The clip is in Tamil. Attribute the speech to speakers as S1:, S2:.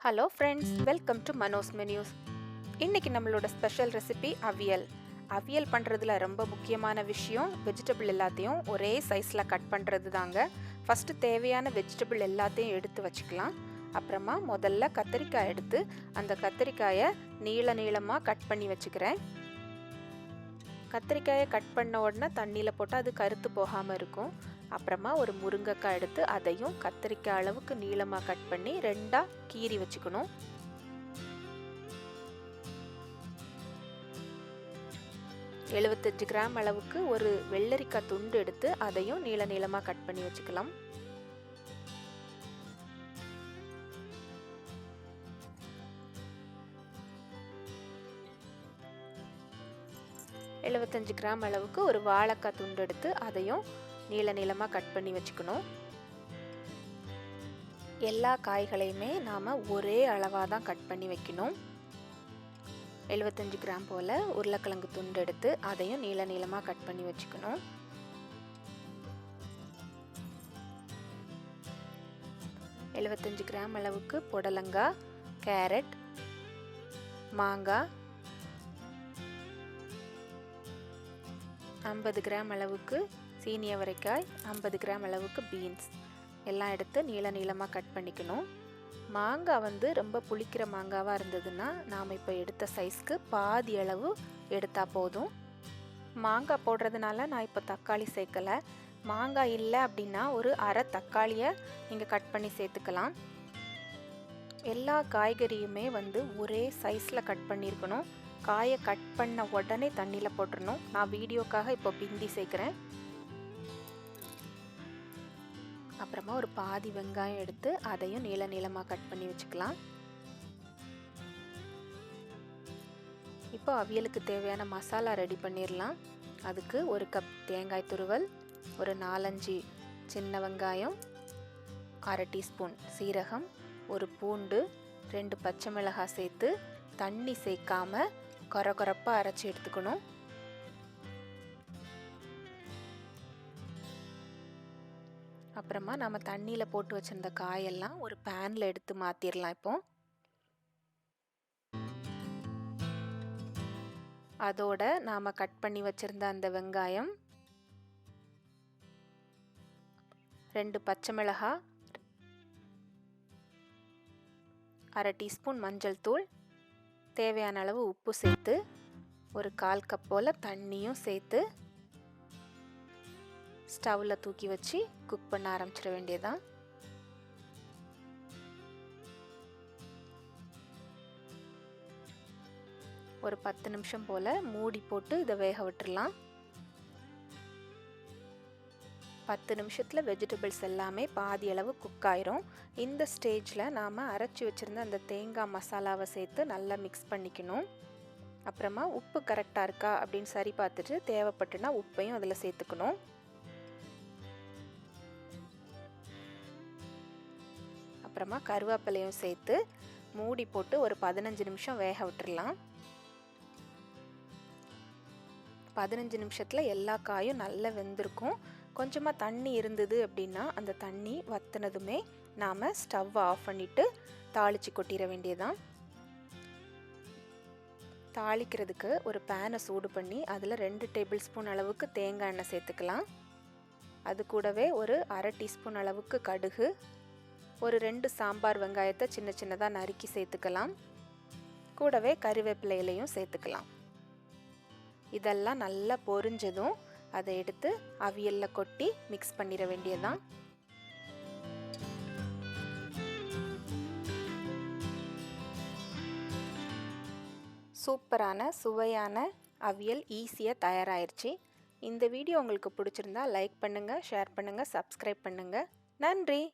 S1: Hello friends, welcome to Mano's menus. இன்றைக்கி நம்மளோட ஸ்பெஷல் ரெசிபி அவியல். அவியல் பண்ணுறதுல ரொம்ப முக்கியமான விஷயம் வெஜிடபிள் எல்லாத்தையும் ஒரே சைஸில் கட் பண்ணுறது தாங்க. ஃபஸ்ட்டு தேவையான வெஜிடபிள் எல்லாத்தையும் எடுத்து வச்சுக்கலாம். அப்புறமா முதல்ல கத்திரிக்காய் எடுத்து அந்த கத்திரிக்காயை நீளமாக கட் பண்ணி வச்சுக்கிறேன். கத்திரிக்காயை கட் பண்ண உடனே தண்ணியில் போட்டால் அது கருத்து போகாமல் இருக்கும். அப்புறமா ஒரு முருங்கைக்காய் எடுத்து அதையும் கத்திரிக்காய் அளவுக்கு நீளமாக கட் பண்ணி ரெண்டாக கீறி வச்சுக்கணும். $75 கிராம் அளவுக்கு ஒரு வெள்ளரிக்காய் துண்டு எடுத்து அதையும் நீளமாக கட் பண்ணி வச்சுக்கலாம். $75 கிராம் அளவுக்கு ஒரு வாழைக்காய் துண்டு எடுத்து அதையும் நீளமாக கட் பண்ணி வச்சுக்கணும். எல்லா காய்களையுமே நாம் ஒரே அளவாக தான் கட் பண்ணி வைக்கணும். 75 கிராம் போல் உருளைக்கிழங்கு துண்டு எடுத்து அதையும் நீளமாக கட் பண்ணி வச்சுக்கணும். $75 கிராம் அளவுக்கு புடலங்காய், கேரட், மாங்காய், 50 கிராம் அளவுக்கு சீனி அவரைக்காய், 50 கிராம் அளவுக்கு பீன்ஸ் எல்லாம் எடுத்து நீளமாக கட் பண்ணிக்கணும். மாங்காய் ரொம்ப புளிக்கிற மாங்காவாக இருந்ததுன்னா நாம் இப்போ எடுத்த சைஸ்க்கு பாதி அளவு எடுத்தால் போதும். மாங்காய் போடுறதுனால நான் இப்போ தக்காளி சேர்க்கலை. மாங்காய் இல்லை அப்படின்னா ஒரு அரை தக்காளியை நீங்கள் கட் பண்ணி சேர்த்துக்கலாம். எல்லா காய்கறியுமே ஒரே சைஸில் கட் பண்ணியிருக்கணும். காயை கட் பண்ண உடனே தண்ணியில் போட்டுடணும். நான் வீடியோக்காக இப்போ பிந்தி சேர்க்குறேன். அப்புறமா ஒரு பாதி வெங்காயம் எடுத்து அதையும் நீளமாக கட் பண்ணி வச்சுக்கலாம். இப்போ அவியலுக்கு தேவையான மசாலா ரெடி பண்ணிடலாம். அதுக்கு ஒரு கப் தேங்காய் துருவல், ஒரு 4-5 சின்ன வெங்காயம், அரை டீஸ்பூன் சீரகம், ஒரு பூண்டு, 2 பச்சை மிளகாய் சேர்த்து தண்ணி சேர்க்காம கொரப்பாக அரைச்சி எடுத்துக்கணும். அப்புறமா நம்ம தண்ணியில் போட்டு வச்சுருந்த காயெல்லாம் ஒரு பேனில் எடுத்து மாற்றிடலாம். இப்போ அதோட நாம் கட் பண்ணி வச்சுருந்த அந்த வெங்காயம், 2 பச்சை மிளகாய், அரை டீஸ்பூன் மஞ்சள் தூள், தேவையான அளவு உப்பு சேர்த்து ஒரு 1/4 கப் போல் தண்ணியும் சேர்த்து ஸ்டவ்வில் தூக்கி வச்சு குக் பண்ண ஆரம்பிச்சிட வேண்டியதுதான். ஒரு 10 நிமிஷம் போல் மூடி போட்டு இதை வேக விட்டுடலாம். 10 நிமிஷத்தில் வெஜிடபிள்ஸ் எல்லாமே பாதி அளவு குக் ஆயிரும். இந்த ஸ்டேஜில் நாம் அரைச்சி வச்சுருந்த அந்த தேங்காய் மசாலாவை சேர்த்து நல்லா மிக்ஸ் பண்ணிக்கணும். அப்புறமா உப்பு கரெக்டாக இருக்கா அப்படின்னு சரி பார்த்துட்டு தேவைப்பட்டுனா உப்பையும் அதில் சேர்த்துக்கணும். அப்புறமா கருவேப்பிலையும் சேர்த்து மூடி போட்டு ஒரு 15 நிமிஷம் வேக விட்டுடலாம். 15 நிமிஷத்தில் எல்லா காயும் நல்லா வெந்திருக்கும். கொஞ்சமாக தண்ணி இருந்தது அப்படின்னா அந்த தண்ணி வற்றினதுமே நாம் ஸ்டவ்வை ஆஃப் பண்ணிவிட்டு தாளித்து கொட்டிட வேண்டியதுதான். தாளிக்கிறதுக்கு ஒரு பேனை சூடு பண்ணி அதில் 2 டேபிள் ஸ்பூன் அளவுக்கு தேங்காய் எண்ணெய் சேர்த்துக்கலாம். அது கூடவே ஒரு அரை டீஸ்பூன் அளவுக்கு கடுகு, ஒரு 2 சாம்பார் வெங்காயத்தை சின்னதாக நறுக்கி சேர்த்துக்கலாம். கூடவே கறிவேப்பிலையிலையும் சேர்த்துக்கலாம். இதெல்லாம் நல்லா பொரிஞ்சதும் அதை எடுத்து அவியலில் கொட்டி மிக்ஸ் பண்ணிட வேண்டியதுதான். சூப்பரான சுவையான அவியல் ஈஸியாக தயாராகிருச்சு. இந்த வீடியோ உங்களுக்கு பிடிச்சிருந்தா லைக் பண்ணுங்கள், ஷேர் பண்ணுங்கள், சப்ஸ்கிரைப் பண்ணுங்கள். நன்றி.